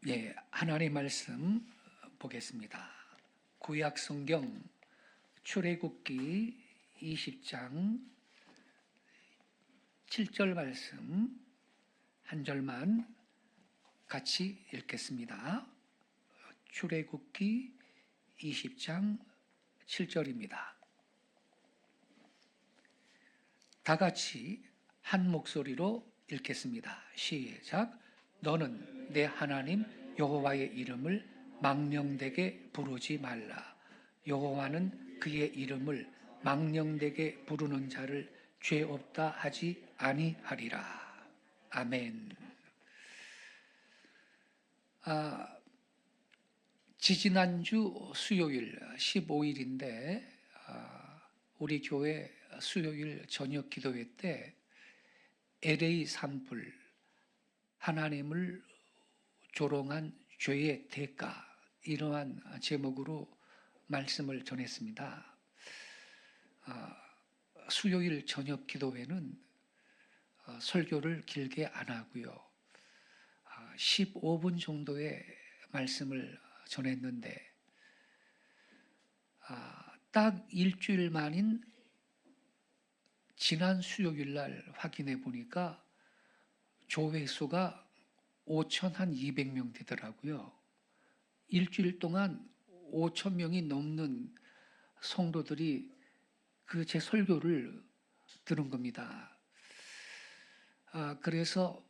예, 하나님 말씀 보겠습니다. 구약 성경 출애굽기 20장 7절 말씀 한 절만 같이 읽겠습니다. 출애굽기 20장 7절입니다. 다 같이 한 목소리로 읽겠습니다. 시작. 너는 내 하나님 여호와의 이름을 망령되게 부르지 말라. 여호와는 그의 이름을 망령되게 부르는 자를 죄 없다 하지 아니하리라. 아멘. 지지난주 수요일 15일인데 우리 교회 수요일 저녁 기도회 때 LA 산불, 하나님을 조롱한 죄의 대가, 이러한 제목으로 말씀을 전했습니다. 수요일 저녁 기도회는 설교를 길게 안 하고요. 15분 정도의 말씀을 전했는데 딱 일주일 만인 지난 수요일 날 확인해 보니까 조회수가 5,200명 되더라고요. 일주일 동안 5,000명이 넘는 성도들이 그 제 설교를 들은 겁니다. 그래서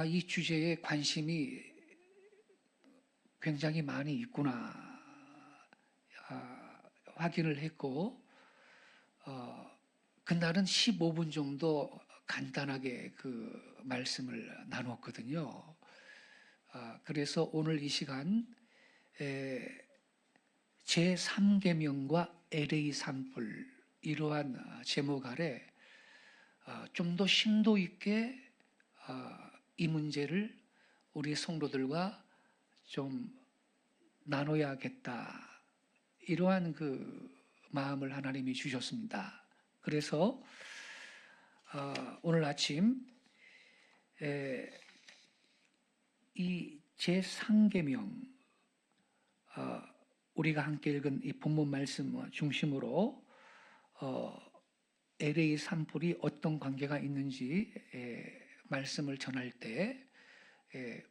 이 주제에 관심이 굉장히 많이 있구나 확인을 했고, 그날은 15분 정도 간단하게 그 말씀을 나눴거든요. 그래서 오늘 이 시간 제3계명과 LA 산불, 이러한 제목 아래 좀 더 심도 있게 이 문제를 우리 성도들과 좀 나눠야겠다, 이러한 그 마음을 하나님이 주셨습니다. 그래서 오늘 아침 이 제3계명, 우리가 함께 읽은 이 본문 말씀 중심으로 LA 산불이 어떤 관계가 있는지 말씀을 전할 때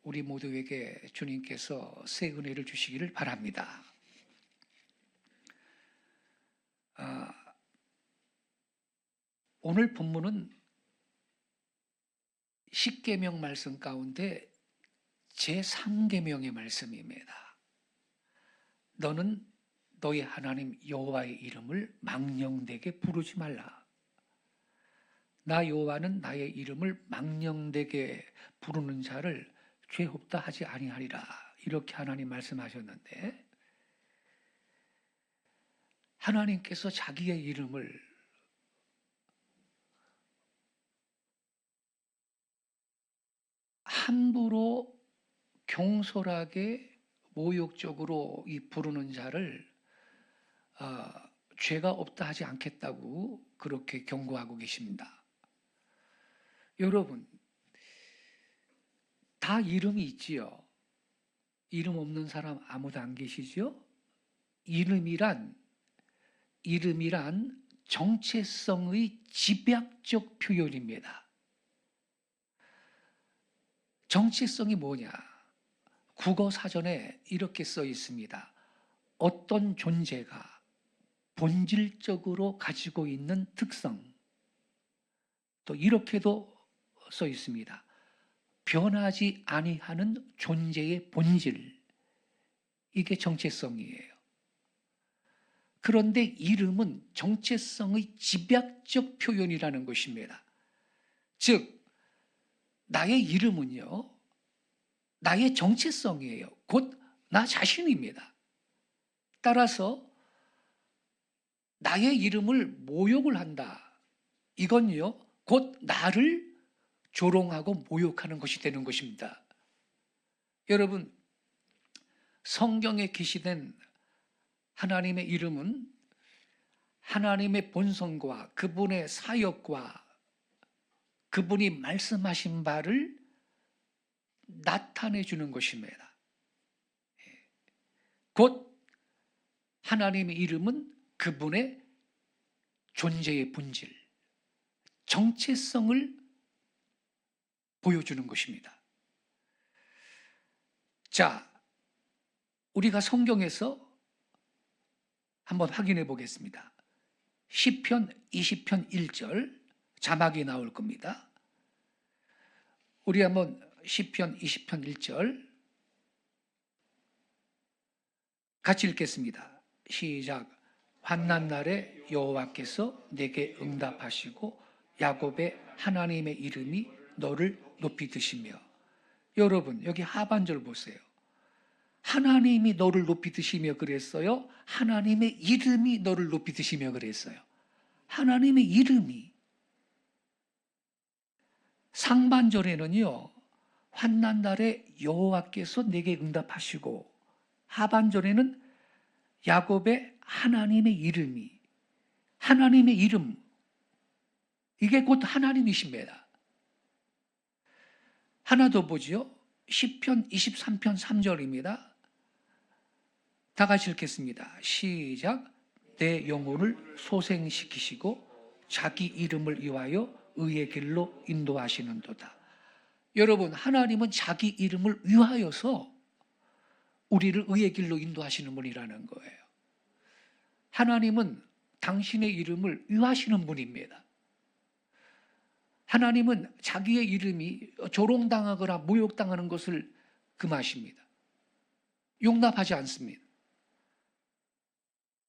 우리 모두에게 주님께서 새 은혜를 주시기를 바랍니다. 오늘 본문은 십계명 말씀 가운데 제3계명의 말씀입니다. 너는 너희 하나님 여호와의 이름을 망령되게 부르지 말라. 나 여호와는 나의 이름을 망령되게 부르는 자를 죄 없다 하지 아니하리라. 이렇게 하나님 말씀하셨는데, 하나님께서 자기의 이름을 함부로 경솔하게 모욕적으로 이 부르는 자를 죄가 없다 하지 않겠다고 그렇게 경고하고 계십니다. 여러분, 다 이름이 있지요. 이름 없는 사람 아무도 안 계시죠? 이름이란 정체성의 집약적 표현입니다. 정체성이 뭐냐? 국어 사전에 이렇게 써 있습니다. 어떤 존재가 본질적으로 가지고 있는 특성, 또 이렇게도 써 있습니다. 변하지 아니하는 존재의 본질, 이게 정체성이에요. 그런데 이름은 정체성의 집약적 표현이라는 것입니다. 즉, 나의 이름은요, 나의 정체성이에요. 곧 나 자신입니다. 따라서 나의 이름을 모욕을 한다, 이건요, 곧 나를 조롱하고 모욕하는 것이 되는 것입니다. 여러분, 성경에 기시된 하나님의 이름은 하나님의 본성과 그분의 사역과 그분이 말씀하신 바를 나타내 주는 것입니다. 곧 하나님의 이름은 그분의 존재의 본질, 정체성을 보여주는 것입니다. 자, 우리가 성경에서 한번 확인해 보겠습니다. 시편 20편 1절 자막이 나올 겁니다. 우리 한번 시편 20편 1절 같이 읽겠습니다. 시작. 환난 날에 여호와께서 내게 응답하시고 야곱의 하나님의 이름이 너를 높이 드시며. 여러분, 여기 하반절 보세요. 하나님이 너를 높이 드시며 그랬어요? 하나님의 이름이 너를 높이 드시며 그랬어요? 하나님의 이름이. 상반절에는요, 환난 날에 여호와께서 내게 응답하시고, 하반절에는 야곱의 하나님의 이름이, 하나님의 이름, 이게 곧 하나님이십니다. 하나 더 보지요. 시편 23편 3절입니다. 다 같이 읽겠습니다. 시작. 내 영혼을 소생시키시고 자기 이름을 위하여 의의 길로 인도하시는도다. 여러분, 하나님은 자기 이름을 위하여서 우리를 의의 길로 인도하시는 분이라는 거예요. 하나님은 당신의 이름을 위하시는 분입니다. 하나님은 자기의 이름이 조롱당하거나 모욕당하는 것을 금하십니다. 용납하지 않습니다.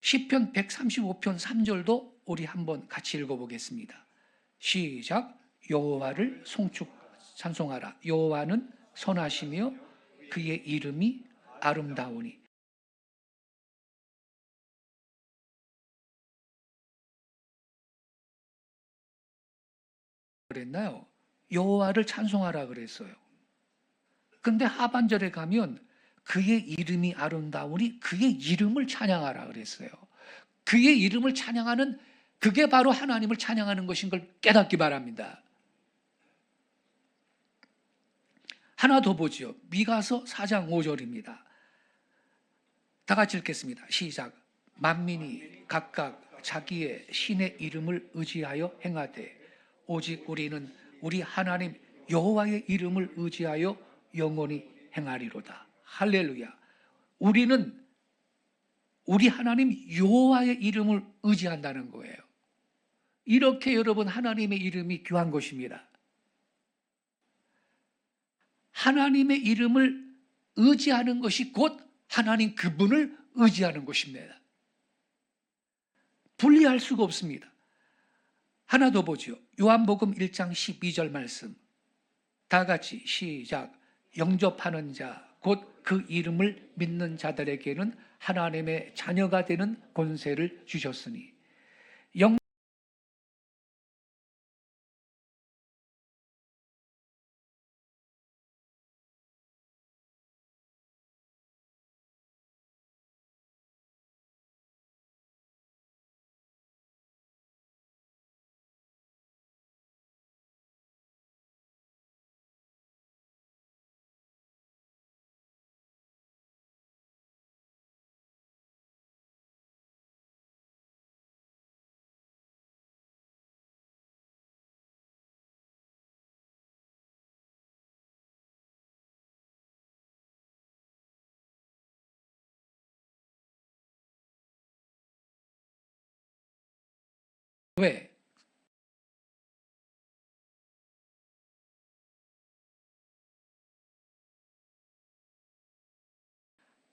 시편 135편 3절도 우리 한번 같이 읽어보겠습니다. 시작. 여호와를 찬송하라. 여호와는 선하시며 그의 이름이 아름다우니. 그랬나요? 여호와를 찬송하라 그랬어요. 근데 하반절에 가면 그의 이름이 아름다우니 그의 이름을 찬양하라 그랬어요. 그의 이름을 찬양하는, 그게 바로 하나님을 찬양하는 것인 걸 깨닫기 바랍니다. 하나 더 보죠. 미가서 4장 5절입니다. 다 같이 읽겠습니다. 시작. 만민이 각각 자기의 신의 이름을 의지하여 행하되 오직 우리는 우리 하나님 여호와의 이름을 의지하여 영원히 행하리로다. 할렐루야. 우리는 우리 하나님 여호와의 이름을 의지한다는 거예요. 이렇게 여러분, 하나님의 이름이 귀한 것입니다. 하나님의 이름을 의지하는 것이 곧 하나님 그분을 의지하는 것입니다. 분리할 수가 없습니다. 하나 더 보죠. 요한복음 1장 12절 말씀. 다 같이 시작. 영접하는 자, 곧 그 이름을 믿는 자들에게는 하나님의 자녀가 되는 권세를 주셨으니. 왜?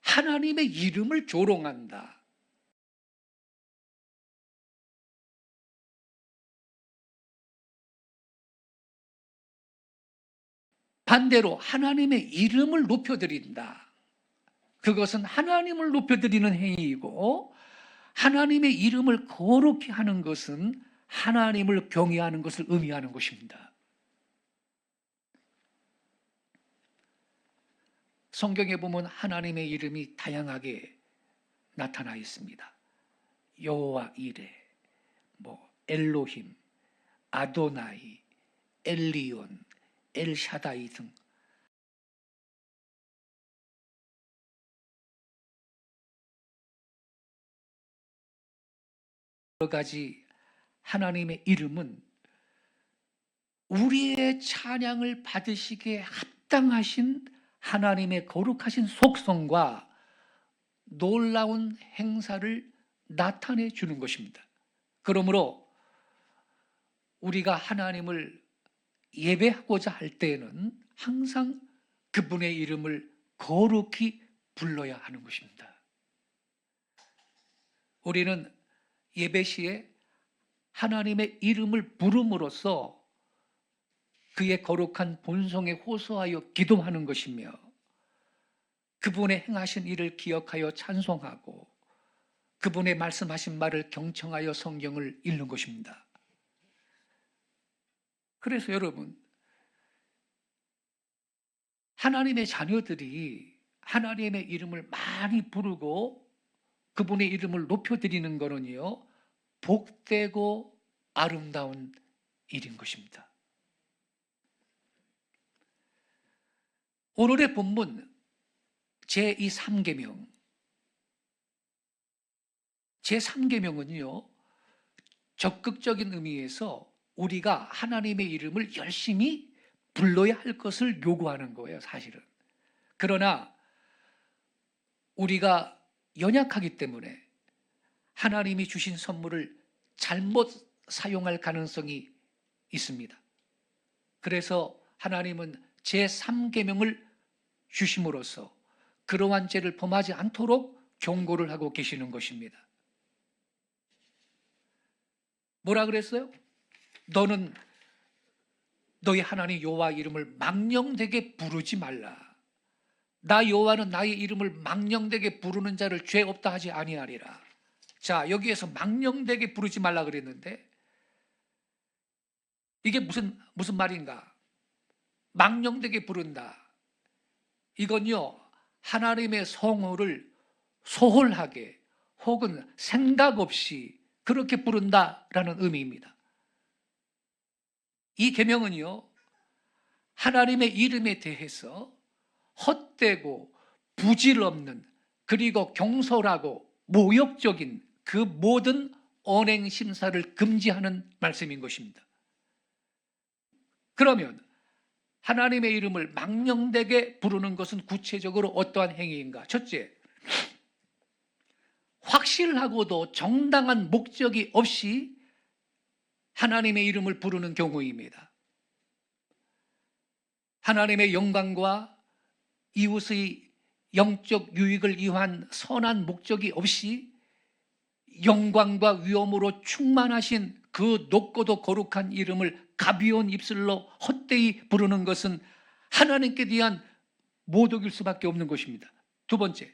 하나님의 이름을 조롱한다. 반대로 하나님의 이름을 높여드린다. 그것은 하나님을 높여드리는 행위이고, 하나님의 이름을 거룩히 하는 것은 하나님을 경외하는 것을 의미하는 것입니다. 성경에 보면 하나님의 이름이 다양하게 나타나 있습니다. 여호와 이레, 엘로힘, 아도나이, 엘리온, 엘샤다이 등 가지 하나님의 이름은 우리의 찬양을 받으시기에 합당하신 하나님의 거룩하신 속성과 놀라운 행사를 나타내 주는 것입니다. 그러므로 우리가 하나님을 예배하고자 할 때에는 항상 그분의 이름을 거룩히 불러야 하는 것입니다. 우리는 예배 시에 하나님의 이름을 부름으로써 그의 거룩한 본성에 호소하여 기도하는 것이며 그분의 행하신 일을 기억하여 찬송하고 그분의 말씀하신 말을 경청하여 성경을 읽는 것입니다. 그래서 여러분, 하나님의 자녀들이 하나님의 이름을 많이 부르고 그분의 이름을 높여드리는 것은요, 복되고 아름다운 일인 것입니다. 오늘의 본문 제3계명, 제3계명은요, 적극적인 의미에서 우리가 하나님의 이름을 열심히 불러야 할 것을 요구하는 거예요, 사실은. 그러나 우리가 연약하기 때문에 하나님이 주신 선물을 잘못 사용할 가능성이 있습니다. 그래서 하나님은 제3계명을 주심으로써 그러한 죄를 범하지 않도록 경고를 하고 계시는 것입니다. 뭐라 그랬어요? 너는 너희 하나님 여호와 이름을 망령되게 부르지 말라. 나 여호와는 나의 이름을 망령되게 부르는 자를 죄 없다 하지 아니하리라. 자, 여기에서 망령되게 부르지 말라 그랬는데 이게 무슨 말인가? 망령되게 부른다. 이건요, 하나님의 성호를 소홀하게 혹은 생각 없이 그렇게 부른다라는 의미입니다. 이 계명은요, 하나님의 이름에 대해서 헛되고 부질없는 그리고 경솔하고 모욕적인 그 모든 언행 심사를 금지하는 말씀인 것입니다. 그러면 하나님의 이름을 망령되게 부르는 것은 구체적으로 어떠한 행위인가? 첫째, 확실하고도 정당한 목적이 없이 하나님의 이름을 부르는 경우입니다. 하나님의 영광과 이웃의 영적 유익을 위한 선한 목적이 없이 영광과 위엄으로 충만하신 그 높고도 거룩한 이름을 가벼운 입술로 헛되이 부르는 것은 하나님께 대한 모독일 수밖에 없는 것입니다. 두 번째,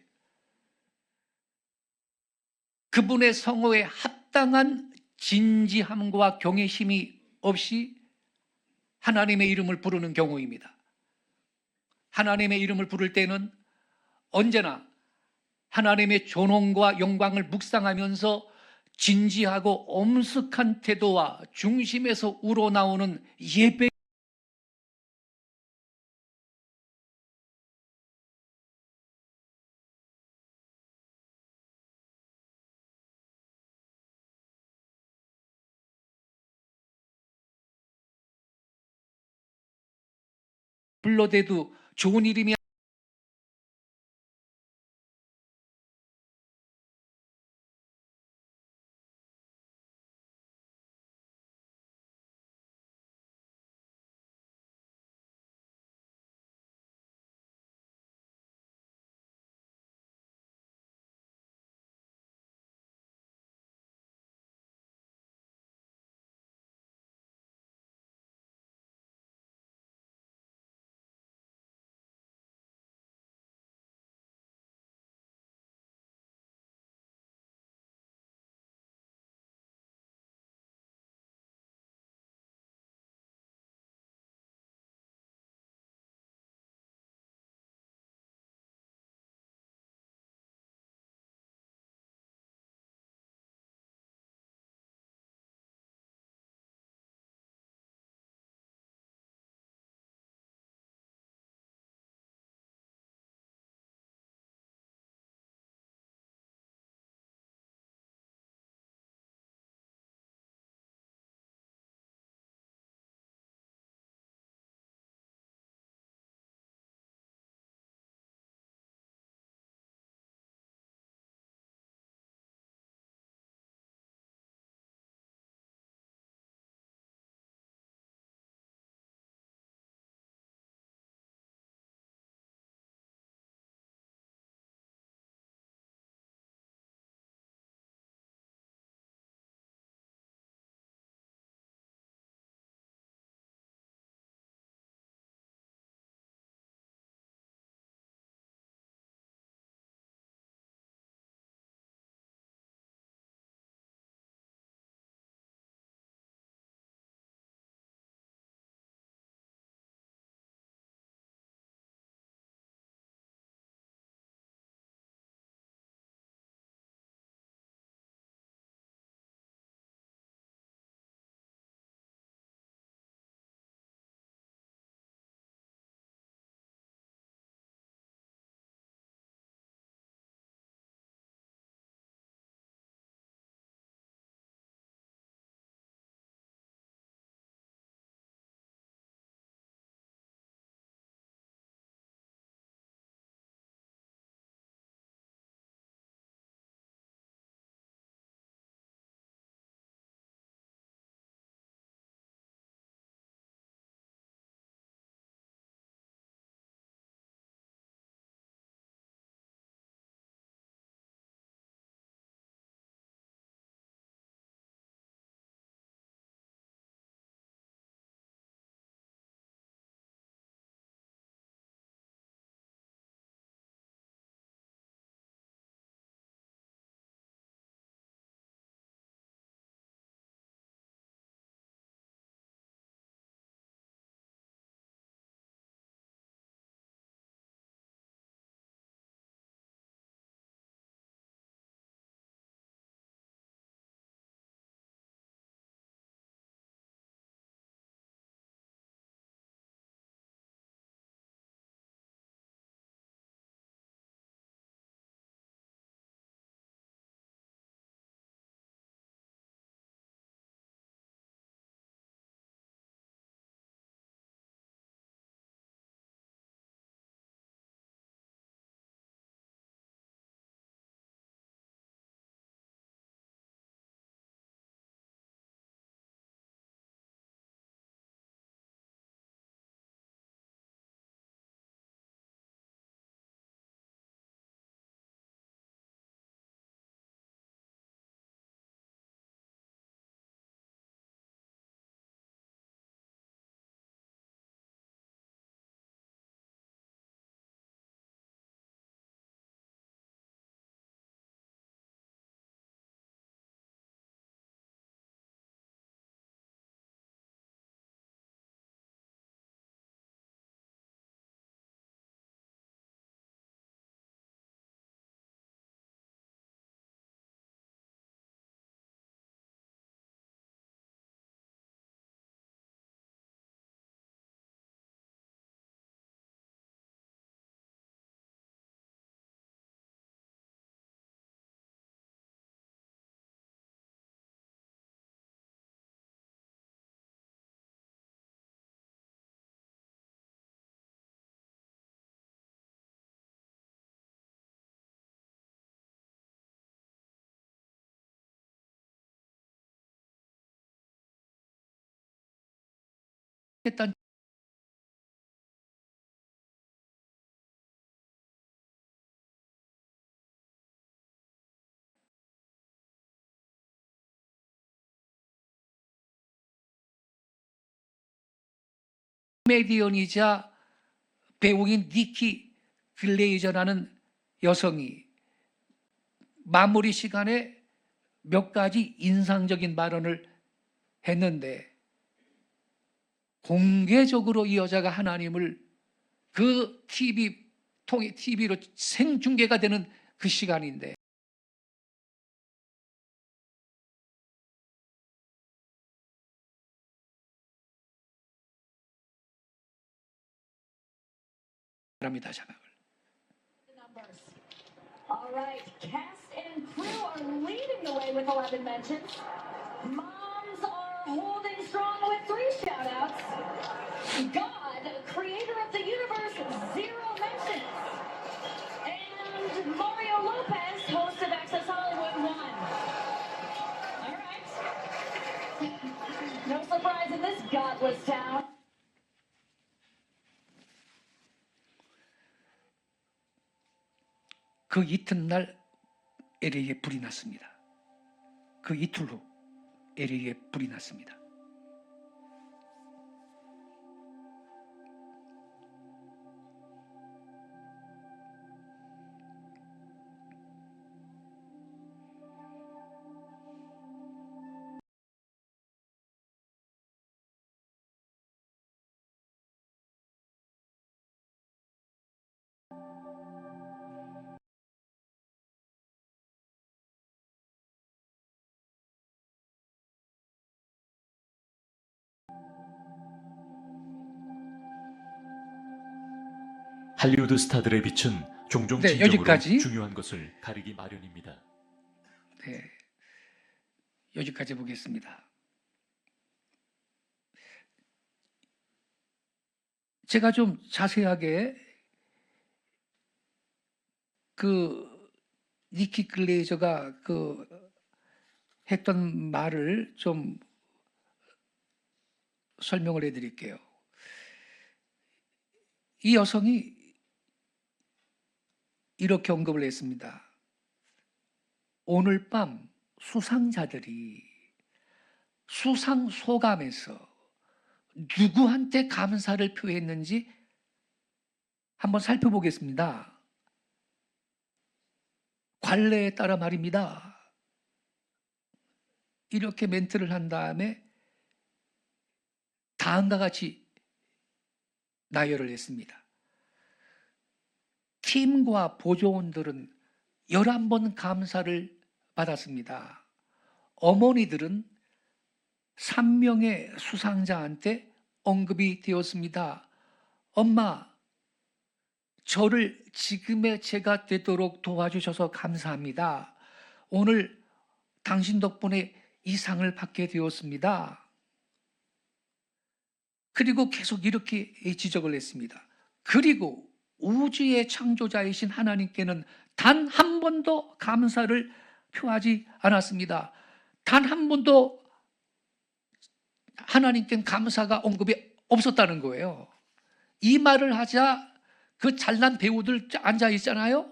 그분의 성호에 합당한 진지함과 경외심이 없이 하나님의 이름을 부르는 경우입니다. 하나님의 이름을 부를 때는 언제나 하나님의 존엄과 영광을 묵상하면서 진지하고 엄숙한 태도와 중심에서 우러나오는 예배 불러대도 좋은 이름이 했던 코미디언이자 배우인 니키 글레이저라는 여성이 마무리 시간에 몇 가지 인상적인 발언을 했는데, 공개적으로 이 여자가 하나님을 그 TV로 생중계가 되는 그 시간인데, 바랍니다. 자막을. All right, cast and crew are leading the way with 11 mentions. Moms are holding strong with 3 shout-outs. God, creator of the universe, 0 mentions. And Mario Lopez, host of Access Hollywood, 1. All right. No surprise in this godless town. 그 이튿날 LA에 불이 났습니다. 그 이틀 후 LA에 불이 났습니다. 할리우드 스타들의 빛은 종종 네, 진정으로 여기까지. 중요한 것을 가리기 마련입니다. 네, 여기까지 보겠습니다. 제가 좀 자세하게 그 니키 글레이저가 그 했던 말을 좀 설명을 해드릴게요. 이 여성이 이렇게 언급을 했습니다. 오늘 밤 수상자들이 수상 소감에서 누구한테 감사를 표했는지 한번 살펴보겠습니다. 관례에 따라 말입니다. 이렇게 멘트를 한 다음에 다음과 같이 나열을 했습니다. 팀과 보조원들은 11번 감사를 받았습니다. 어머니들은 3명의 수상자한테 언급이 되었습니다. 엄마, 저를 지금의 제가 되도록 도와주셔서 감사합니다. 오늘 당신 덕분에 이 상을 받게 되었습니다. 그리고 계속 이렇게 지적을 했습니다. 그리고 우주의 창조자이신 하나님께는 단 한 번도 감사를 표하지 않았습니다. 단 한 번도 하나님께는 감사가 언급이 없었다는 거예요. 이 말을 하자 그 잘난 배우들 앉아 있잖아요.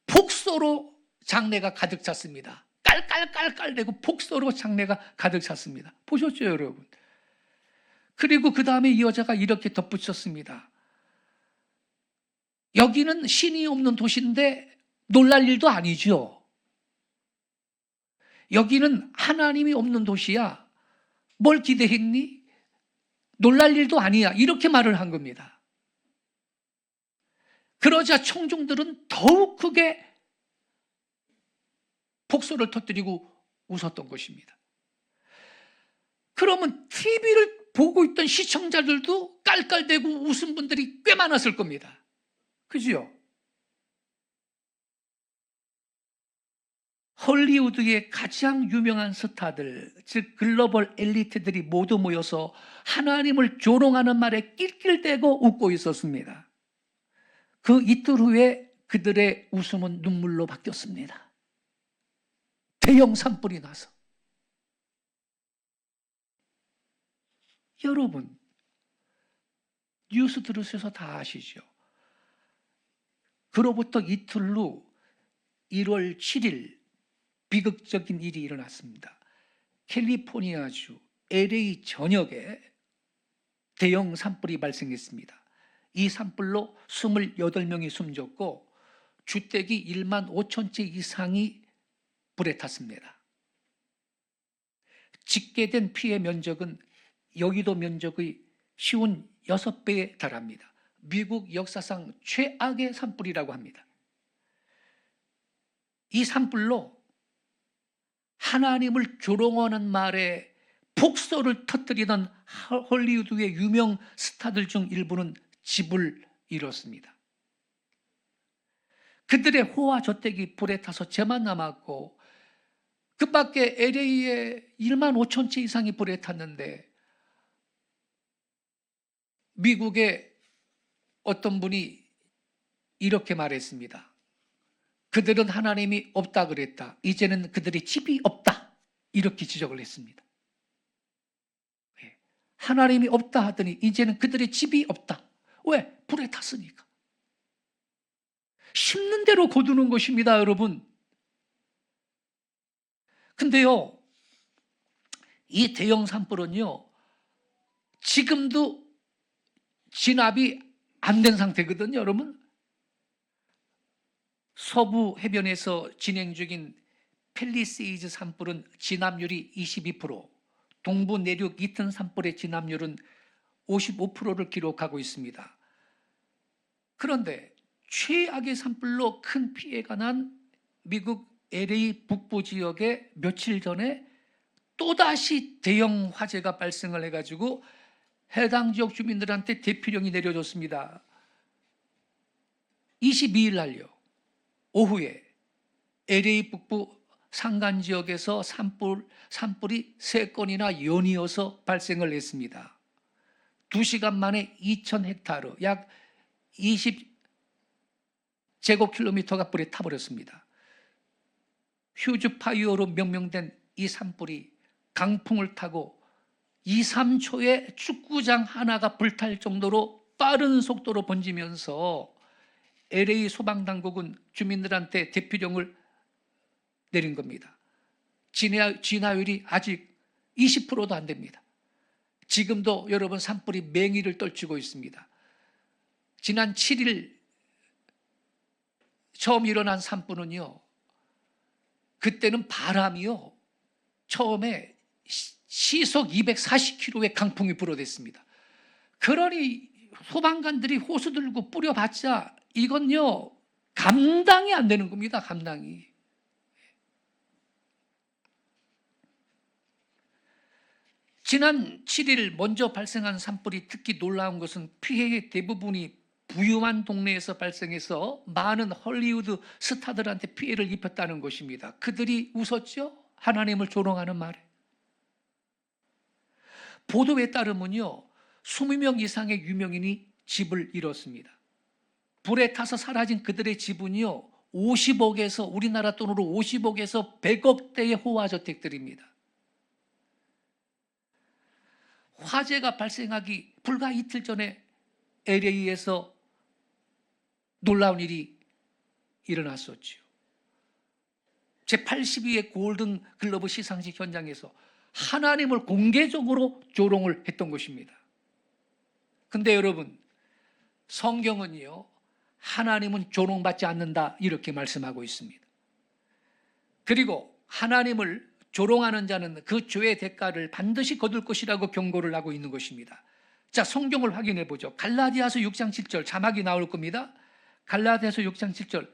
폭소로 장례가 가득 찼습니다. 깔깔깔깔대고 폭소로 장례가 가득 찼습니다. 보셨죠, 여러분? 그리고 그 다음에 이 여자가 이렇게 덧붙였습니다. 여기는 신이 없는 도시인데 놀랄 일도 아니죠. 여기는 하나님이 없는 도시야. 뭘 기대했니? 놀랄 일도 아니야. 이렇게 말을 한 겁니다. 그러자 청중들은 더욱 크게 폭소를 터뜨리고 웃었던 것입니다. 그러면 TV를 보고 있던 시청자들도 깔깔대고 웃은 분들이 꽤 많았을 겁니다. 그죠? 헐리우드의 가장 유명한 스타들, 즉 글로벌 엘리트들이 모두 모여서 하나님을 조롱하는 말에 낄낄대고 웃고 있었습니다. 그 이틀 후에 그들의 웃음은 눈물로 바뀌었습니다. 대형 산불이 나서. 여러분, 뉴스 들으셔서 다 아시죠. 그로부터 이틀 후 1월 7일 비극적인 일이 일어났습니다. 캘리포니아주 LA 전역에 대형 산불이 발생했습니다. 이 산불로 28명이 숨졌고 주택이 1만 5천 채 이상이 불에 탔습니다. 집계된 피해 면적은 여의도 면적의 쉬운 6배에 달합니다. 미국 역사상 최악의 산불이라고 합니다. 이 산불로 하나님을 조롱하는 말에 폭소를 터뜨리던 헐리우드의 유명 스타들 중 일부는 집을 잃었습니다. 그들의 호화 저택이 불에 타서 죄만 남았고 그 밖에 LA에 1만 5천 채 이상이 불에 탔는데 미국의 어떤 분이 이렇게 말했습니다. 그들은 하나님이 없다 그랬다. 이제는 그들의 집이 없다. 이렇게 지적을 했습니다. 하나님이 없다 하더니 이제는 그들의 집이 없다. 왜? 불에 탔으니까. 심는 대로 거두는 것입니다, 여러분. 근데요, 이 대형 산불은요, 지금도 진압이 안 된 상태거든요, 여러분. 서부 해변에서 진행 중인 팰리세이즈 산불은 진압률이 22%, 동부 내륙 이튼 산불의 진압률은 55%를 기록하고 있습니다. 그런데 최악의 산불로 큰 피해가 난 미국 LA 북부 지역에 며칠 전에 또다시 대형 화재가 발생을 해가지고 해당 지역 주민들한테 대피령이 내려졌습니다. 22일 날요. 오후에 LA 북부 산간 지역에서 산불이 3건이나 연이어서 발생을 했습니다. 2시간 만에 2,000헥타르, 약 20제곱킬로미터가 불에 타버렸습니다. 휴즈 파이어로 명명된 이 산불이 강풍을 타고 2, 3초에 축구장 하나가 불탈 정도로 빠른 속도로 번지면서 LA 소방당국은 주민들한테 대피령을 내린 겁니다. 진화율이 아직 20%도 안 됩니다. 지금도 여러분 산불이 맹위를 떨치고 있습니다. 지난 7일 처음 일어난 산불은요, 그때는 바람이요, 처음에 시속 240km의 강풍이 불어댔습니다. 그러니 소방관들이 호수 들고 뿌려봤자 이건요, 감당이 안 되는 겁니다. 감당이. 지난 7일 먼저 발생한 산불이 특히 놀라운 것은 피해의 대부분이 부유한 동네에서 발생해서 많은 헐리우드 스타들한테 피해를 입혔다는 것입니다. 그들이 웃었죠? 하나님을 조롱하는 말에. 보도에 따르면요, 20명 이상의 유명인이 집을 잃었습니다. 불에 타서 사라진 그들의 집은요, 50억에서, 우리나라 돈으로 50억에서 100억대의 호화저택들입니다. 화재가 발생하기 불과 이틀 전에 LA에서 놀라운 일이 일어났었죠. 제82회 골든 글러브 시상식 현장에서 하나님을 공개적으로 조롱을 했던 것입니다. 근데 여러분, 성경은요, 하나님은 조롱받지 않는다 이렇게 말씀하고 있습니다. 그리고 하나님을 조롱하는 자는 그 죄의 대가를 반드시 거둘 것이라고 경고를 하고 있는 것입니다. 자, 성경을 확인해 보죠. 갈라디아서 6장 7절 자막이 나올 겁니다. 갈라디아서 6장 7절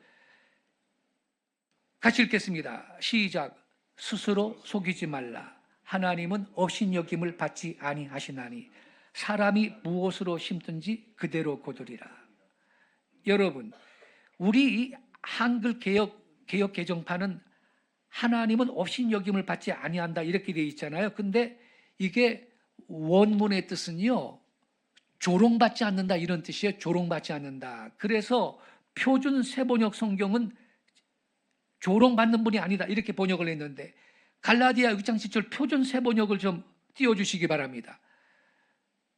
같이 읽겠습니다. 시작. 스스로 속이지 말라. 하나님은 업신여김을 받지 아니하시나니 사람이 무엇으로 심든지 그대로 거두리라. 여러분, 우리 한글 개역 개정판은 하나님은 업신여김을 받지 아니한다 이렇게 되어 있잖아요. 근데 이게 원문의 뜻은요, 조롱받지 않는다 이런 뜻이에요. 조롱받지 않는다. 그래서 표준 세번역 성경은 조롱받는 분이 아니다 이렇게 번역을 했는데 갈라디아 6장 7절 표준 세번역을 좀 띄워주시기 바랍니다.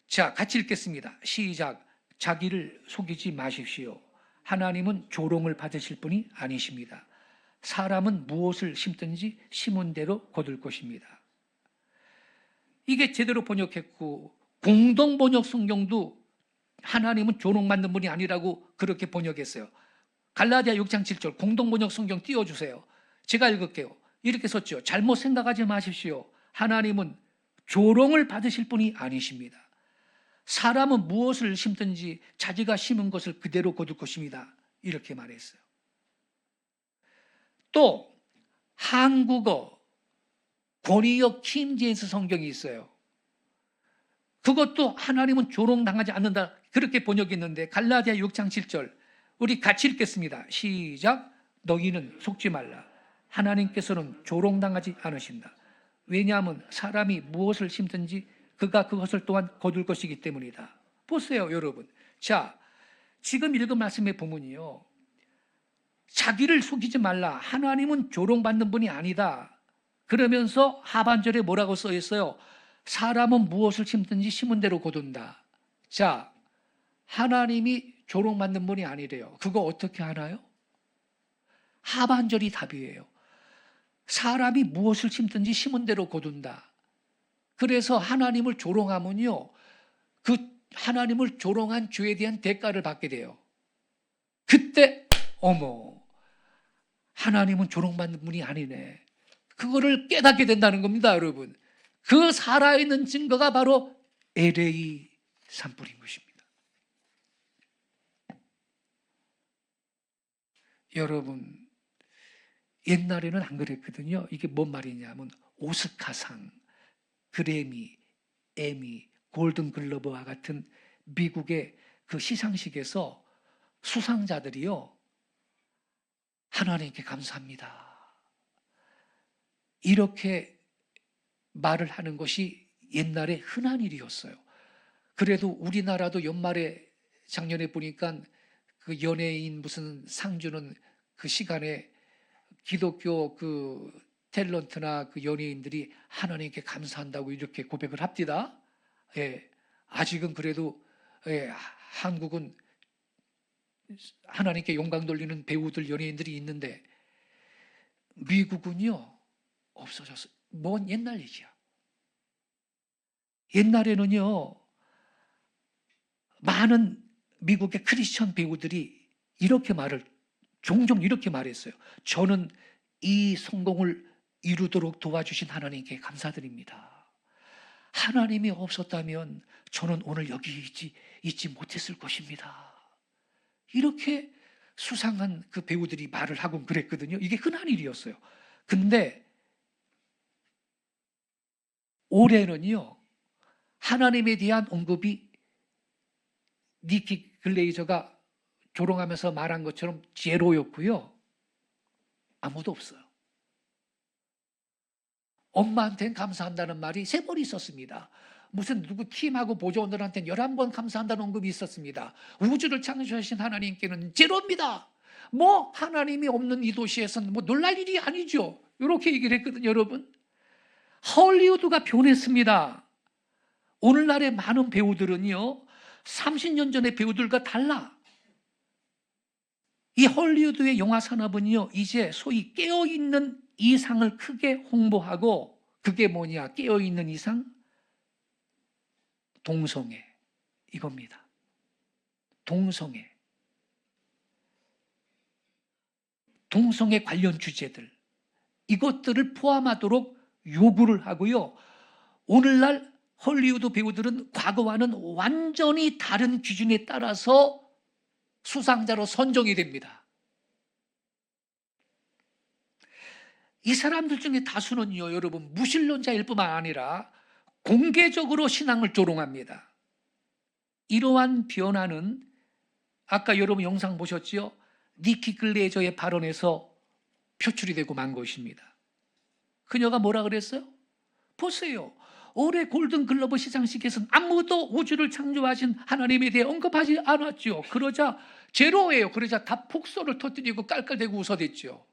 자, 같이 읽겠습니다. 시작. 자기를 속이지 마십시오. 하나님은 조롱을 받으실 분이 아니십니다. 사람은 무엇을 심든지 심은 대로 거둘 것입니다. 이게 제대로 번역했고, 공동 번역 성경도 하나님은 조롱받는 분이 아니라고 그렇게 번역했어요. 갈라디아 6장 7절 공동 번역 성경 띄워주세요. 제가 읽을게요. 이렇게 썼죠. 잘못 생각하지 마십시오. 하나님은 조롱을 받으실 분이 아니십니다. 사람은 무엇을 심든지 자기가 심은 것을 그대로 거둘 것입니다. 이렇게 말했어요. 또 한국어 권위역 킹제임스 성경이 있어요. 그것도 하나님은 조롱당하지 않는다 그렇게 번역했는데 갈라디아 6장 7절 우리 같이 읽겠습니다. 시작. 너희는 속지 말라. 하나님께서는 조롱당하지 않으신다. 왜냐하면 사람이 무엇을 심든지 그가 그것을 또한 거둘 것이기 때문이다. 보세요, 여러분. 자, 지금 읽은 말씀의 본문이요. 자기를 속이지 말라. 하나님은 조롱받는 분이 아니다. 그러면서 하반절에 뭐라고 써 있어요? 사람은 무엇을 심든지 심은 대로 거둔다. 자, 하나님이 조롱받는 분이 아니래요. 그거 어떻게 하나요? 하반절이 답이에요. 사람이 무엇을 심든지 심은 대로 거둔다. 그래서 하나님을 조롱하면요, 그 하나님을 조롱한 죄에 대한 대가를 받게 돼요. 그때 어머, 하나님은 조롱받는 분이 아니네. 그거를 깨닫게 된다는 겁니다, 여러분. 그 살아있는 증거가 바로 LA 산불인 것입니다. 여러분, 옛날에는 안 그랬거든요. 이게 뭔 말이냐면 오스카상, 그래미, 에미, 골든글러브와 같은 미국의 그 시상식에서 수상자들이요, 하나님께 감사합니다, 이렇게 말을 하는 것이 옛날에 흔한 일이었어요. 그래도 우리나라도 연말에 작년에 보니까 그 연예인 무슨 상 주는 그 시간에 기독교 그 탤런트나 그 연예인들이 하나님께 감사한다고 이렇게 고백을 합니다. 예, 아직은 그래도 한국은 하나님께 영광 돌리는 배우들, 연예인들이 있는데 미국은요 없어졌어요. 먼 옛날 얘기야. 옛날에는요 많은 미국의 크리스천 배우들이 종종 이렇게 말했어요. 저는 이 성공을 이루도록 도와주신 하나님께 감사드립니다. 하나님이 없었다면 저는 오늘 여기 있지 못했을 것입니다. 이렇게 수상한 그 배우들이 말을 하곤 그랬거든요. 이게 흔한 일이었어요. 근데 올해는요, 하나님에 대한 언급이 니키 글레이저가 조롱하면서 말한 것처럼 제로였고요. 아무도 없어요. 엄마한테는 감사한다는 말이 3번 있었습니다. 무슨 누구 팀하고 보조원들한테는 11번 감사한다는 언급이 있었습니다. 우주를 창조하신 하나님께는 제로입니다. 뭐 하나님이 없는 이 도시에서는 뭐 놀랄 일이 아니죠. 이렇게 얘기를 했거든요, 여러분. 헐리우드가 변했습니다. 오늘날의 많은 배우들은요 30년 전의 배우들과 달라. 이 헐리우드의 영화 산업은요 이제 소위 깨어있는 이상을 크게 홍보하고, 그게 뭐냐, 깨어있는 이상? 동성애, 이겁니다. 동성애 관련 주제들, 이것들을 포함하도록 요구를 하고요. 오늘날 헐리우드 배우들은 과거와는 완전히 다른 기준에 따라서 수상자로 선정이 됩니다. 이 사람들 중에 다수는요, 여러분, 무신론자일 뿐만 아니라 공개적으로 신앙을 조롱합니다. 이러한 변화는 아까 여러분 영상 보셨지요? 니키 글레이저의 발언에서 표출이 되고 만 것입니다. 그녀가 뭐라 그랬어요? 보세요. 올해 골든글러브 시상식에서는 아무도 우주를 창조하신 하나님에 대해 언급하지 않았죠. 그러자 제로예요. 그러자 다 폭소를 터뜨리고 깔깔대고 웃어댔죠.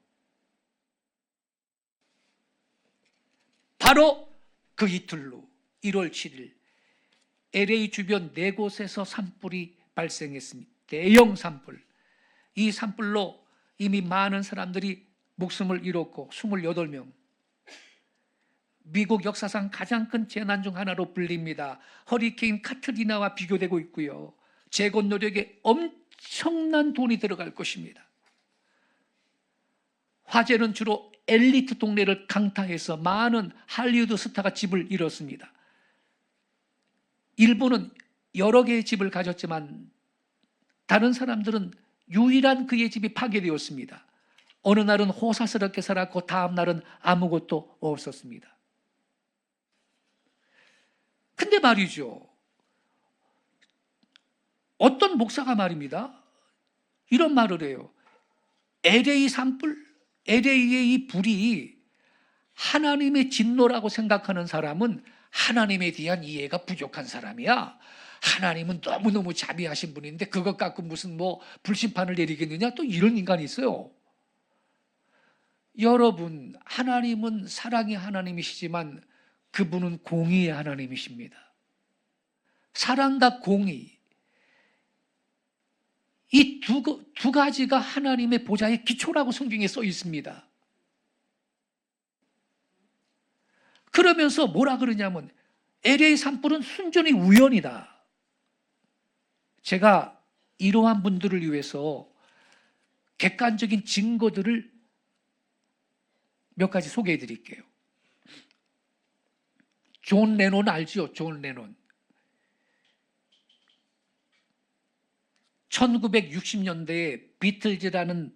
바로 그 이틀로 1월 7일 LA 주변 4곳에서 산불이 발생했습니다. 대형 산불. 이 산불로 이미 많은 사람들이 목숨을 잃었고 28명. 미국 역사상 가장 큰 재난 중 하나로 불립니다. 허리케인 카트리나와 비교되고 있고요. 재건 노력에 엄청난 돈이 들어갈 것입니다. 화재는 주로 엘리트 동네를 강타해서 많은 할리우드 스타가 집을 잃었습니다. 일부는 여러 개의 집을 가졌지만 다른 사람들은 유일한 그의 집이 파괴되었습니다. 어느 날은 호사스럽게 살았고 다음 날은 아무것도 없었습니다. 근데 말이죠, 어떤 목사가 말입니다, 이런 말을 해요. LA 산불, LA의 이 불이 하나님의 진노라고 생각하는 사람은 하나님에 대한 이해가 부족한 사람이야. 하나님은 너무너무 자비하신 분인데 그것 갖고 무슨 불심판을 내리겠느냐, 또 이런 인간이 있어요. 여러분, 하나님은 사랑의 하나님이시지만 그분은 공의의 하나님이십니다. 사랑과 공의, 이 두 가지가 하나님의 보좌의 기초라고 성경에 써 있습니다. 그러면서 뭐라 그러냐면 LA 산불은 순전히 우연이다. 제가 이러한 분들을 위해서 객관적인 증거들을 몇 가지 소개해 드릴게요. 존 레논 알죠? 존 레논. 1960년대에 비틀즈라는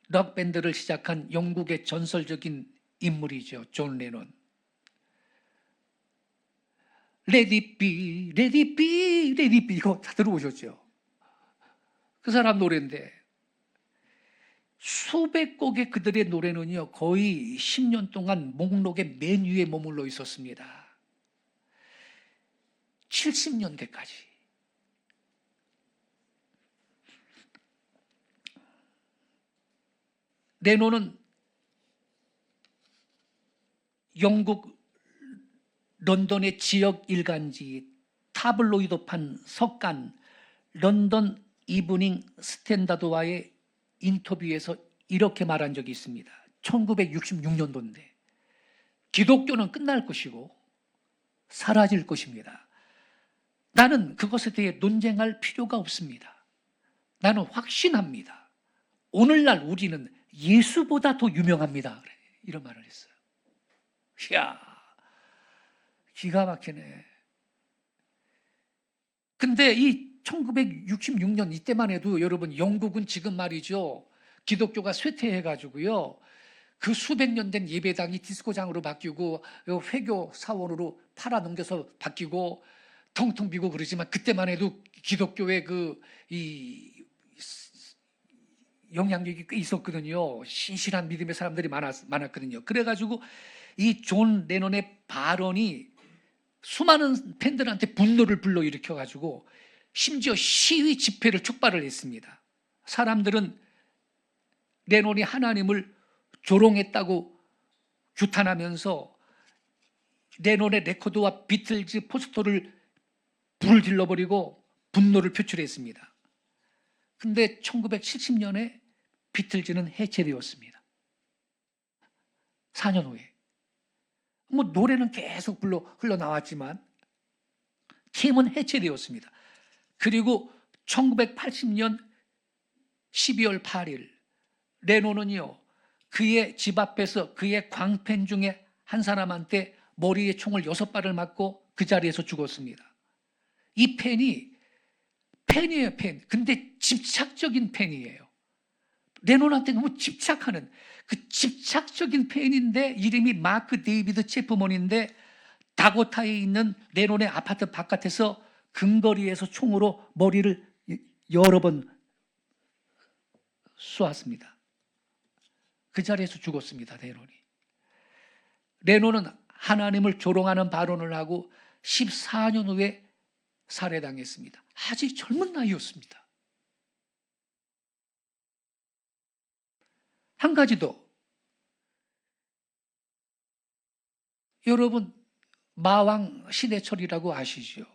록밴드를 시작한 영국의 전설적인 인물이죠. 존 레논. Let it be, let it be, let it be, 이거 다 들어보셨죠? 그 사람 노래인데 수백 곡의 그들의 노래는요, 거의 10년 동안 목록의 맨 위에 머물러 있었습니다. 70년대까지. 레논은 영국 런던의 지역 일간지 타블로이드판 석간 런던 이브닝 스탠다드와의 인터뷰에서 이렇게 말한 적이 있습니다. 1966년도인데 기독교는 끝날 것이고 사라질 것입니다. 나는 그것에 대해 논쟁할 필요가 없습니다. 나는 확신합니다. 오늘날 우리는 예수보다 더 유명합니다. 이런 말을 했어요. 이야, 기가 막히네. 근데 이 1966년 이때만 해도 여러분, 영국은 지금 말이죠, 기독교가 쇠퇴해가지고요, 그 수백 년 된 예배당이 디스코장으로 바뀌고 회교 사원으로 팔아넘겨서 바뀌고 텅텅 비고 그러지만 그때만 해도 기독교의 이 영향력이 꽤 있었거든요. 신실한 믿음의 사람들이 많았거든요. 그래가지고 이 존 레논의 발언이 수많은 팬들한테 분노를 불러일으켜가지고 심지어 시위 집회를 촉발을 했습니다. 사람들은 레논이 하나님을 조롱했다고 규탄하면서 레논의 레코드와 비틀즈 포스터를 불을 질러버리고 분노를 표출했습니다. 근데 1970년에 비틀즈는 해체되었습니다. 4년 후에. 노래는 계속 흘러나왔지만 팀은 해체되었습니다. 그리고 1980년 12월 8일 레논은요, 그의 집 앞에서 그의 광팬 중에 한 사람한테 머리에 총을 6발을 맞고 그 자리에서 죽었습니다. 이 팬이에요, 팬. 근데 집착적인 팬이에요. 레논한테 너무 집착하는 그 집착적인 팬인데 이름이 마크 데이비드 체프먼인데 다코타에 있는 레논의 아파트 바깥에서 근거리에서 총으로 머리를 여러 번 쏘았습니다. 그 자리에서 죽었습니다. 레논은 하나님을 조롱하는 발언을 하고 14년 후에 살해당했습니다. 아직 젊은 나이였습니다. 한 가지 더. 여러분, 마왕 신해철이라고 아시죠?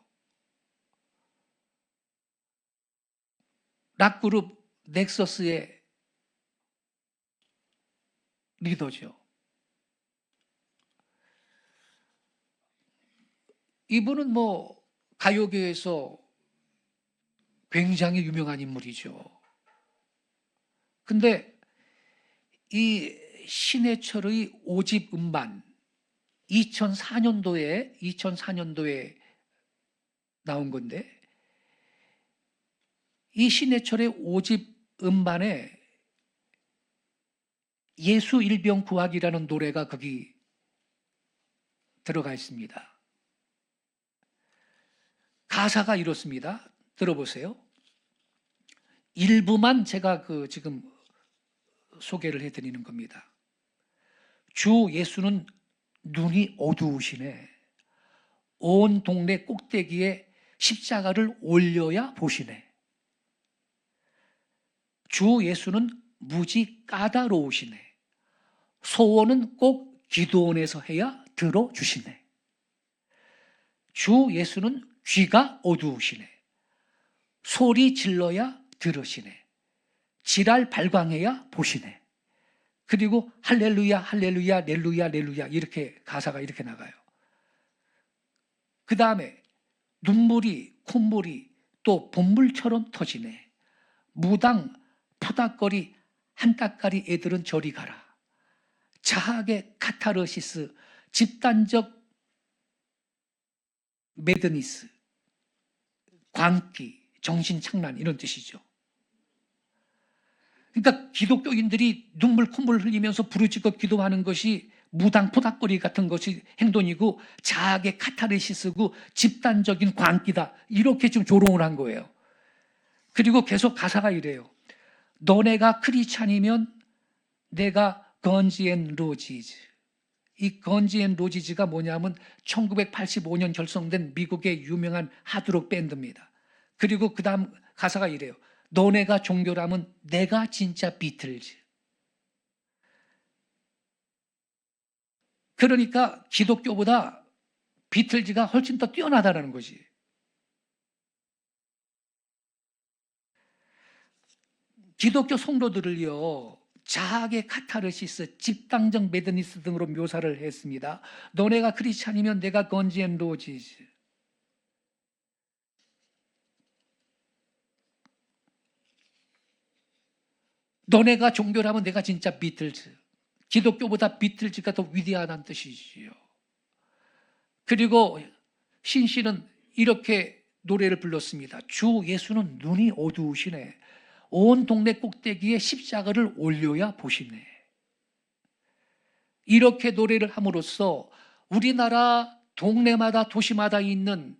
락그룹 넥서스의 리더죠. 이분은 뭐 가요계에서 굉장히 유명한 인물이죠. 근데 이 신해철의 5집 음반 2004년도에 나온 건데, 이 신해철의 5집 음반에 예수 일병 구하기라는 노래가 거기 들어가 있습니다. 가사가 이렇습니다. 들어보세요. 일부만 제가 지금 소개를 해드리는 겁니다. 주 예수는 눈이 어두우시네. 온 동네 꼭대기에 십자가를 올려야 보시네. 주 예수는 무지 까다로우시네. 소원은 꼭 기도원에서 해야 들어주시네. 주 예수는 귀가 어두우시네. 소리 질러야 들으시네. 지랄 발광해야 보시네. 그리고 할렐루야 할렐루야 렐루야 렐루야, 이렇게 가사가 이렇게 나가요. 그 다음에 눈물이 콧물이 또 봇물처럼 터지네. 무당 푸닥거리 한따까리 애들은 저리 가라. 자학의 카타르시스, 집단적 매드니스, 광기, 정신착란, 이런 뜻이죠. 그러니까 기독교인들이 눈물 콧물 흘리면서 부르짖고 기도하는 것이 무당 포닥거리 같은 것이 행동이고, 자학의 카타르시스고 집단적인 광기다, 이렇게 지금 조롱을 한 거예요. 그리고 계속 가사가 이래요. 너네가 크리스찬이면 내가 건지 앤 로지즈. 이 건지 앤 로지즈가 뭐냐면 1985년 결성된 미국의 유명한 하드록 밴드입니다. 그리고 그 다음 가사가 이래요. 너네가 종교라면 내가 진짜 비틀즈. 그러니까 기독교보다 비틀즈가 훨씬 더 뛰어나다라는 거지. 기독교 성도들을요, 자학의 카타르시스, 집단적 매드니스 등으로 묘사를 했습니다. 너네가 크리스찬이면 내가 건지 앤 로지즈. 너네가 종교라면 내가 진짜 비틀즈. 기독교보다 비틀즈가 더 위대하다는 뜻이지요. 그리고 신 씨는 이렇게 노래를 불렀습니다. 주 예수는 눈이 어두우시네. 온 동네 꼭대기에 십자가를 올려야 보시네. 이렇게 노래를 함으로써 우리나라 동네마다 도시마다 있는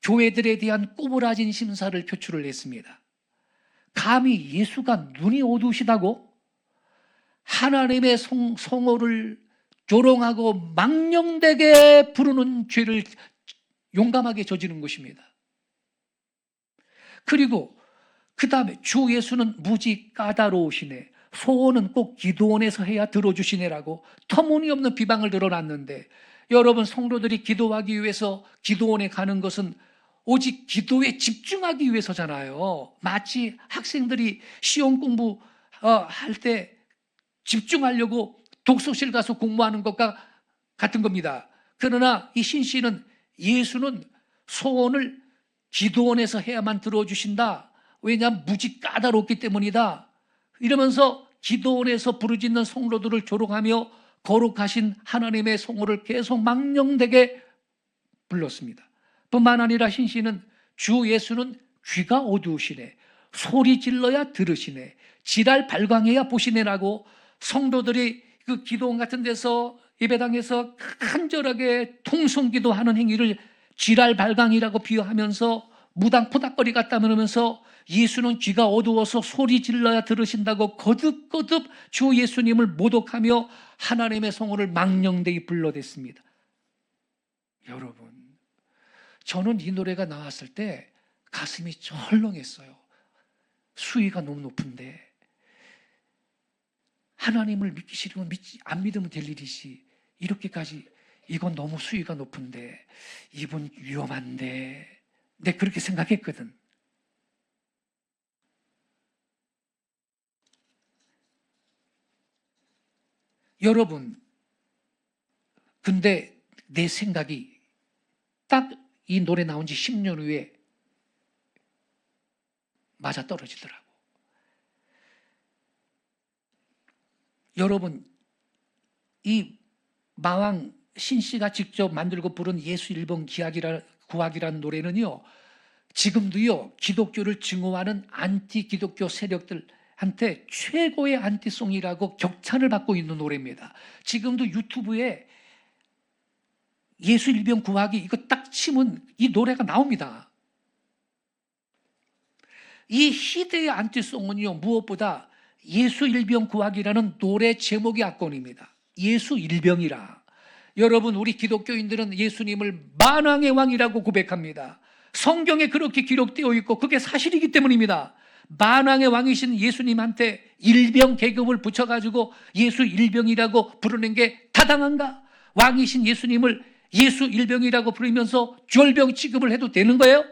교회들에 대한 꼬부라진 심사를 표출을 했습니다. 감히 예수가 눈이 어두우시다고? 하나님의 성호를 조롱하고 망령되게 부르는 죄를 용감하게 저지른 것입니다. 그리고 그 다음에 주 예수는 무지 까다로우시네. 소원은 꼭 기도원에서 해야 들어주시네라고 터무니없는 비방을 늘어놨는데, 여러분, 성도들이 기도하기 위해서 기도원에 가는 것은 오직 기도에 집중하기 위해서잖아요. 마치 학생들이 시험 공부 할 때 집중하려고 독서실 가서 공부하는 것과 같은 겁니다. 그러나 이 신 씨는 예수는 소원을 기도원에서 해야만 들어주신다. 왜냐하면 무지 까다롭기 때문이다. 이러면서 기도원에서 부르짖는 성도들을 조롱하며 거룩하신 하나님의 성호를 계속 망령되게 불렀습니다. 뿐만 아니라 신 씨는 주 예수는 귀가 어두우시네. 소리 질러야 들으시네. 지랄 발광해야 보시네라고 성도들이 그 기도원 같은 데서 예배당에서 간절하게 통성기도하는 행위를 지랄 발광이라고 비유하면서 무당 포닥거리 같다면서 예수는 귀가 어두워서 소리 질러야 들으신다고 거듭거듭 주 예수님을 모독하며 하나님의 성호를 망령되이 불러댔습니다. 여러분, 저는 이 노래가 나왔을 때 가슴이 철렁했어요. 수위가 너무 높은데, 하나님을 믿기 싫으면 안 믿으면 될 일이지, 이렇게까지 이건 너무 수위가 높은데, 이분 위험한데, 내 그렇게 생각했거든. 여러분, 근데 내 생각이 딱 이 노래 나온 지 10년 후에 맞아떨어지더라고. 여러분, 이 마왕 신씨가 직접 만들고 부른 예수 일본 구학이라는 노래는요, 지금도요, 기독교를 증오하는 안티 기독교 세력들한테 최고의 안티송이라고 격찬을 받고 있는 노래입니다. 지금도 유튜브에 예수 일병 구하기 이거 딱 치면 이 노래가 나옵니다. 이 희대의 안티송은요, 무엇보다 예수 일병 구하기라는 노래 제목이 압권입니다. 예수 일병이라. 여러분, 우리 기독교인들은 예수님을 만왕의 왕이라고 고백합니다. 성경에 그렇게 기록되어 있고 그게 사실이기 때문입니다. 만왕의 왕이신 예수님한테 일병 계급을 붙여가지고 예수 일병이라고 부르는 게 타당한가? 왕이신 예수님을 예수 일병이라고 부르면서 졸병 취급을 해도 되는 거예요?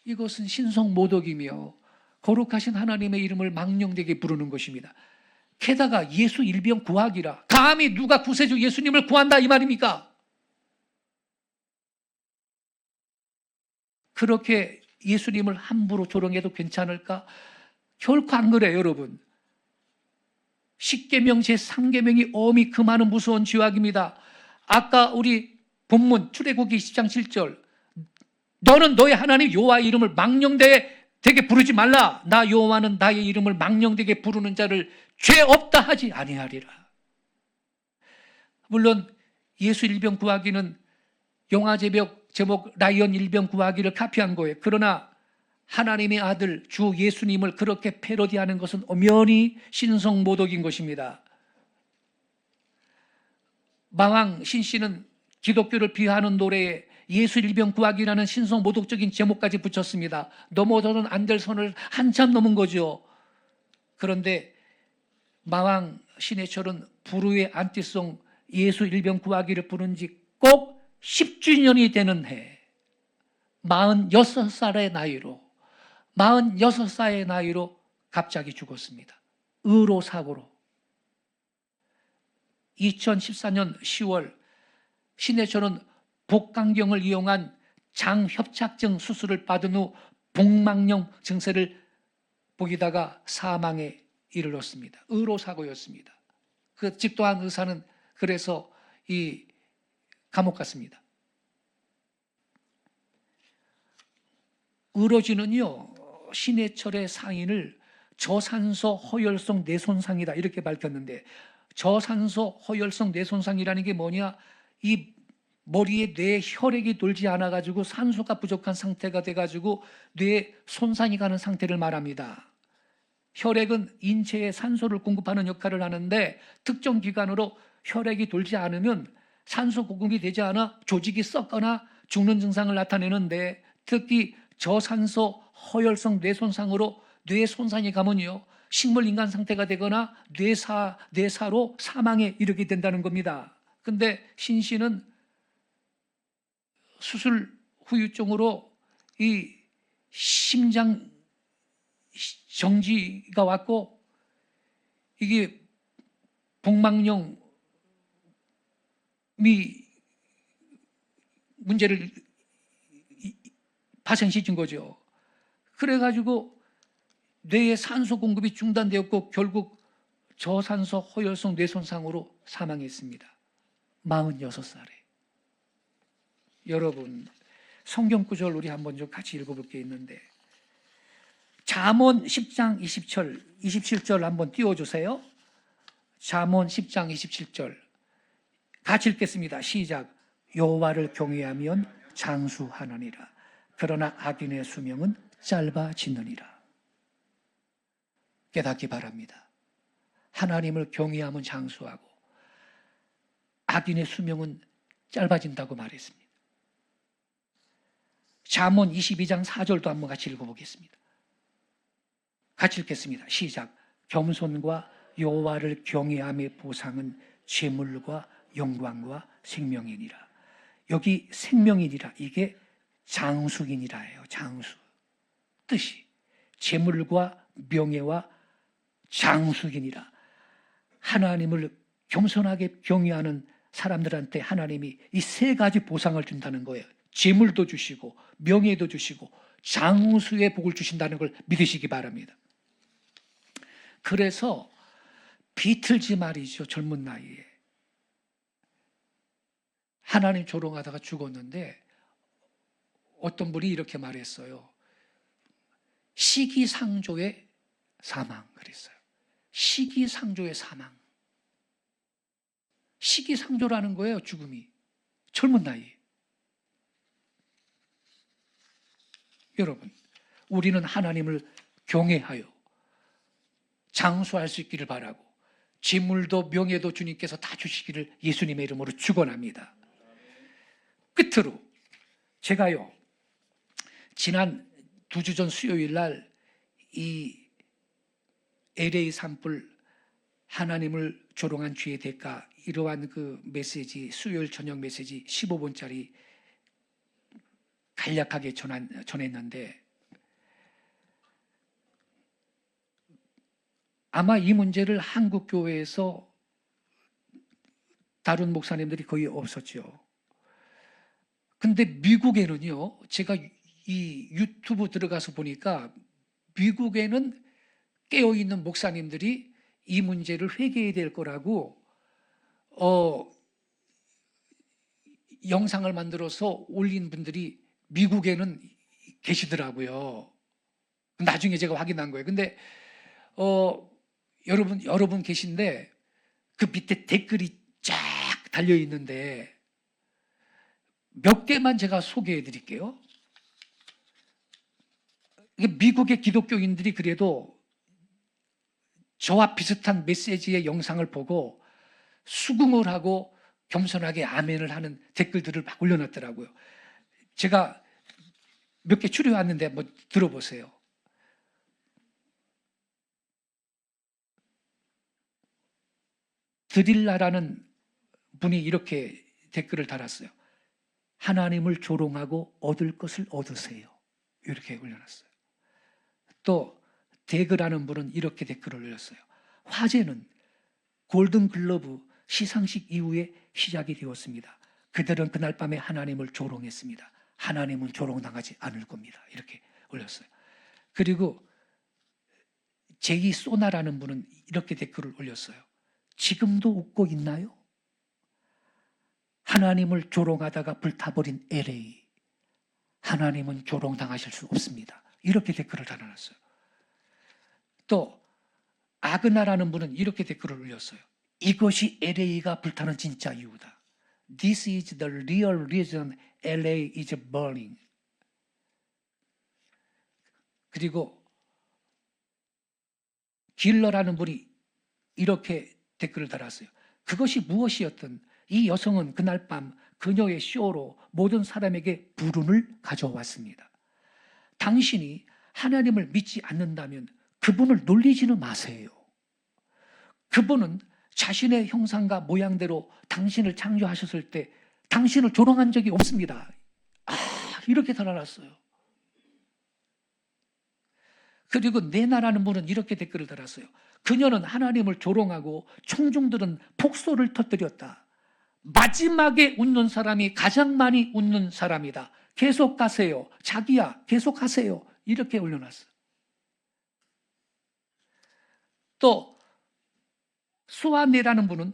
이것은 신성 모독이며 거룩하신 하나님의 이름을 망령되게 부르는 것입니다. 게다가 예수 일병 구하기라. 감히 누가 구세주 예수님을 구한다 이 말입니까? 그렇게 예수님을 함부로 조롱해도 괜찮을까? 결코 안 그래요, 여러분. 십계명 제3계명이 엄히 금하는 무서운 죄악입니다. 아까 우리 본문 출애굽기 20장 7절, 너는 너의 하나님 여호와의 이름을 망령되게 부르지 말라. 나 여호와는 나의 이름을 망령되게 부르는 자를 죄 없다 하지 아니하리라. 물론 예수 일병 구하기는 영화 제목 라이언 일병 구하기를 카피한 거예요. 그러나 하나님의 아들 주 예수님을 그렇게 패러디하는 것은 엄연히 신성 모독인 것입니다. 마왕 신씨는 기독교를 비하하는 노래에 예수 일병 구하기라는 신성 모독적인 제목까지 붙였습니다. 넘어서는 안 될 선을 한참 넘은 거죠. 그런데 마왕 신해철은 불후의 안티송 예수 일병 구하기를 부른 지 꼭 10주년이 되는 해 46살의 나이로 갑자기 죽었습니다. 의로사고로. 2014년 10월 신해철은 복강경을 이용한 장협착증 수술을 받은 후 복막령 증세를 보이다가 사망에 이르렀습니다. 의로사고였습니다. 그 집도한 의사는 그래서 이 감옥 갔습니다. 의료진은요, 신해철의 상인을 저산소 허혈성 뇌손상이다 이렇게 밝혔는데, 저산소 허혈성 뇌손상이라는 게 뭐냐? 이 머리에 뇌에 혈액이 돌지 않아가지고 산소가 부족한 상태가 돼가지고 뇌에 손상이 가는 상태를 말합니다. 혈액은 인체에 산소를 공급하는 역할을 하는데 특정 기간으로 혈액이 돌지 않으면 산소 공급이 되지 않아 조직이 썩거나 죽는 증상을 나타내는데, 특히 저산소 허혈성 뇌손상으로 뇌 손상이 가면요, 식물 인간 상태가 되거나 뇌사로 사망에 이르게 된다는 겁니다. 근데 신 씨는 수술 후유증으로 이 심장 정지가 왔고, 이게 복막령이 문제를 발생시킨 거죠. 그래가지고 뇌의 산소 공급이 중단되었고 결국 저산소 허혈성 뇌손상으로 사망했습니다. 46살에. 여러분, 성경 구절 우리 한번 좀 같이 읽어볼 게 있는데, 잠언 10장 27절 한번 띄워주세요. 잠언 10장 27절 같이 읽겠습니다. 시작. 여호와를 경외하면 장수하느니라. 그러나 악인의 수명은 짧아지느니라. 깨닫기 바랍니다. 하나님을 경외하면 장수하고 악인의 수명은 짧아진다고 말했습니다. 잠언 22장 4절도 한번 같이 읽어보겠습니다. 같이 읽겠습니다. 시작. 겸손과 여호와를 경외함의 보상은 재물과 영광과 생명이니라. 여기 생명이니라, 이게 장수이니라예요. 장수 뜻이 재물과 명예와 장수이니라. 하나님을 겸손하게 경외하는 사람들한테 하나님이 이 세 가지 보상을 준다는 거예요. 재물도 주시고 명예도 주시고 장수의 복을 주신다는 걸 믿으시기 바랍니다. 그래서 비틀즈 말이죠. 젊은 나이에 하나님 조롱하다가 죽었는데 어떤 분이 이렇게 말했어요. 시기상조의 사망 그랬어요. 시기상조의 사망. 시기상조라는 거예요. 죽음이. 젊은 나이에. 여러분, 우리는 하나님을 경외하여 장수할 수 있기를 바라고 재물도 명예도 주님께서 다 주시기를 예수님의 이름으로 축원합니다. 끝으로 제가요 지난 2주 전 수요일 날 이 LA 산불 하나님을 조롱한 죄의 대가 이러한 그 메시지 수요일 저녁 메시지 15분짜리 간략하게 전했는데 아마 이 문제를 한국 교회에서 다룬 목사님들이 거의 없었죠. 근데 미국에는요, 제가 이 유튜브 들어가서 보니까 미국에는 깨어있는 목사님들이 이 문제를 회개해야 될 거라고 영상을 만들어서 올린 분들이 미국에는 계시더라고요. 나중에 제가 확인한 거예요. 근데 여러분 계신데 그 밑에 댓글이 쫙 달려 있는데 몇 개만 제가 소개해 드릴게요. 미국의 기독교인들이 그래도 저와 비슷한 메시지의 영상을 보고 수긍을 하고 겸손하게 아멘을 하는 댓글들을 막 올려놨더라고요. 제가 몇 개 추려왔는데 한번 들어보세요. 드릴라라는 분이 이렇게 댓글을 달았어요. 하나님을 조롱하고 얻을 것을 얻으세요. 이렇게 올려놨어요. 또 대그라는 분은 이렇게 댓글을 올렸어요. 화제는 골든글러브 시상식 이후에 시작이 되었습니다. 그들은 그날 밤에 하나님을 조롱했습니다. 하나님은 조롱당하지 않을 겁니다. 이렇게 올렸어요. 그리고 제이 소나라는 분은 이렇게 댓글을 올렸어요. 지금도 웃고 있나요? 하나님을 조롱하다가 불타버린 LA. 하나님은 조롱당하실 수 없습니다. 이렇게 댓글을 달아놨어요. 또 아그나라는 분은 이렇게 댓글을 올렸어요. 이것이 LA가 불타는 진짜 이유다. This is the real reason LA is burning. 그리고 길러라는 분이 이렇게 댓글을 달았어요. 그것이 무엇이었든 이 여성은 그날 밤 그녀의 쇼로 모든 사람에게 불운을 가져왔습니다. 당신이 하나님을 믿지 않는다면 그분을 놀리지는 마세요. 그분은 자신의 형상과 모양대로 당신을 창조하셨을 때 당신을 조롱한 적이 없습니다. 이렇게 달아놨어요. 그리고 네나라는 분은 이렇게 댓글을 달았어요. 그녀는 하나님을 조롱하고 청중들은 폭소를 터뜨렸다. 마지막에 웃는 사람이 가장 많이 웃는 사람이다. 계속 가세요. 자기야, 계속 하세요. 이렇게 올려놨어요. 또 수아네라는 분은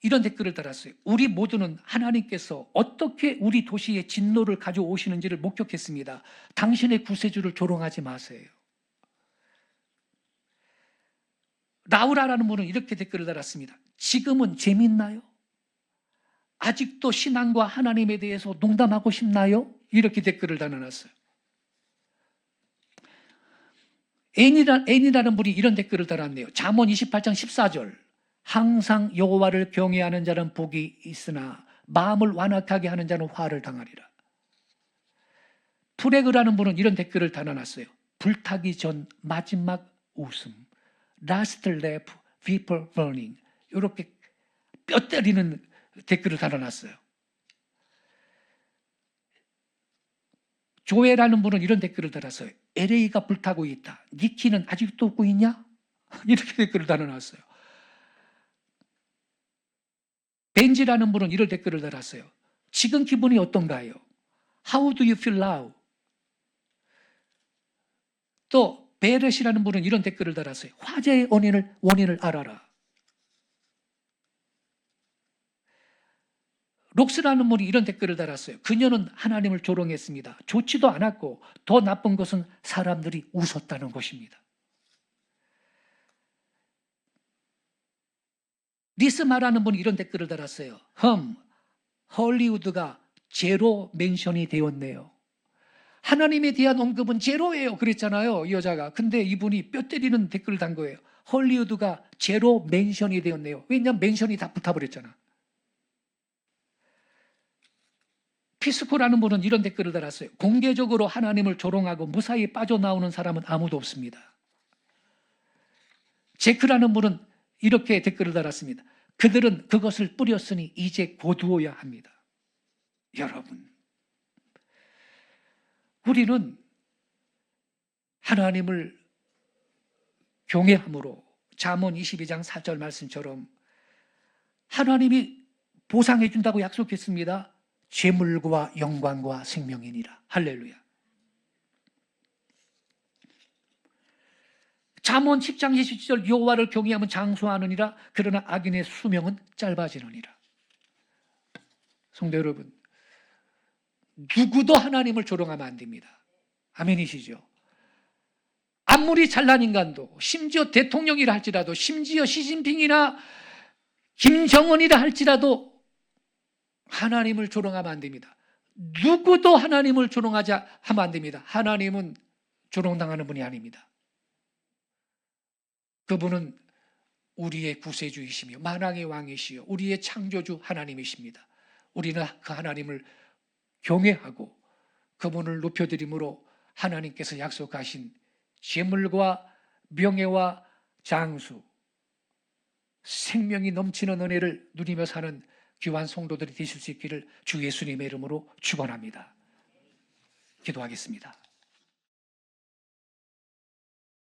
이런 댓글을 달았어요. 우리 모두는 하나님께서 어떻게 우리 도시에 진노를 가져오시는지를 목격했습니다. 당신의 구세주를 조롱하지 마세요. 라우라라는 분은 이렇게 댓글을 달았습니다. 지금은 재밌나요? 아직도 신앙과 하나님에 대해서 농담하고 싶나요? 이렇게 댓글을 달아놨어요. 애니라는 분이 이런 댓글을 달았네요. 잠언 28장 14절. 항상 여호와를 경외하는 자는 복이 있으나 마음을 완악하게 하는 자는 화를 당하리라. 프레그라는 분은 이런 댓글을 달아놨어요. 불타기 전 마지막 웃음. Last laugh before burning. 이렇게 뼈 때리는 댓글을 달아놨어요. 조회라는 분은 이런 댓글을 달았어요. LA가 불타고 있다. 니키는 아직도 웃고 있냐? 이렇게 댓글을 달아놨어요. 벤지라는 분은 이런 댓글을 달았어요. 지금 기분이 어떤가요? How do you feel now? 또 베렛이라는 분은 이런 댓글을 달았어요. 화재의 원인을 알아라. 록스라는 분이 이런 댓글을 달았어요. 그녀는 하나님을 조롱했습니다. 좋지도 않았고 더 나쁜 것은 사람들이 웃었다는 것입니다. 리스마라는 분이 이런 댓글을 달았어요. 헐리우드가 제로 멘션이 되었네요. 하나님에 대한 언급은 제로예요. 그랬잖아요, 이 여자가. 근데 이분이 뼈 때리는 댓글을 단 거예요. 헐리우드가 제로 멘션이 되었네요. 왜냐하면 멘션이 다 붙어버렸잖아. 피스코라는 분은 이런 댓글을 달았어요. 공개적으로 하나님을 조롱하고 무사히 빠져나오는 사람은 아무도 없습니다. 제크라는 분은 이렇게 댓글을 달았습니다. 그들은 그것을 뿌렸으니 이제 거두어야 합니다. 여러분, 우리는 하나님을 경외함으로 잠언 22장 4절 말씀처럼 하나님이 보상해 준다고 약속했습니다. 재물과 영광과 생명이니라. 할렐루야. 잠언 10장 27절 여호와를 경외하면 장수하느니라. 그러나 악인의 수명은 짧아지느니라. 성도 여러분, 누구도 하나님을 조롱하면 안 됩니다. 아멘이시죠? 아무리 잘난 인간도, 심지어 대통령이라 할지라도, 심지어 시진핑이나 김정은이라 할지라도 하나님을 조롱하면 안 됩니다. 누구도 하나님을 조롱하지 하면 안 됩니다. 하나님은 조롱당하는 분이 아닙니다. 그분은 우리의 구세주이시며 만왕의 왕이시여 우리의 창조주 하나님이십니다. 우리는 그 하나님을 경외하고 그분을 높여드림으로 하나님께서 약속하신 재물과 명예와 장수, 생명이 넘치는 은혜를 누리며 사는 귀한 성도들이 되실 수 있기를 주 예수님의 이름으로 축원합니다. 기도하겠습니다.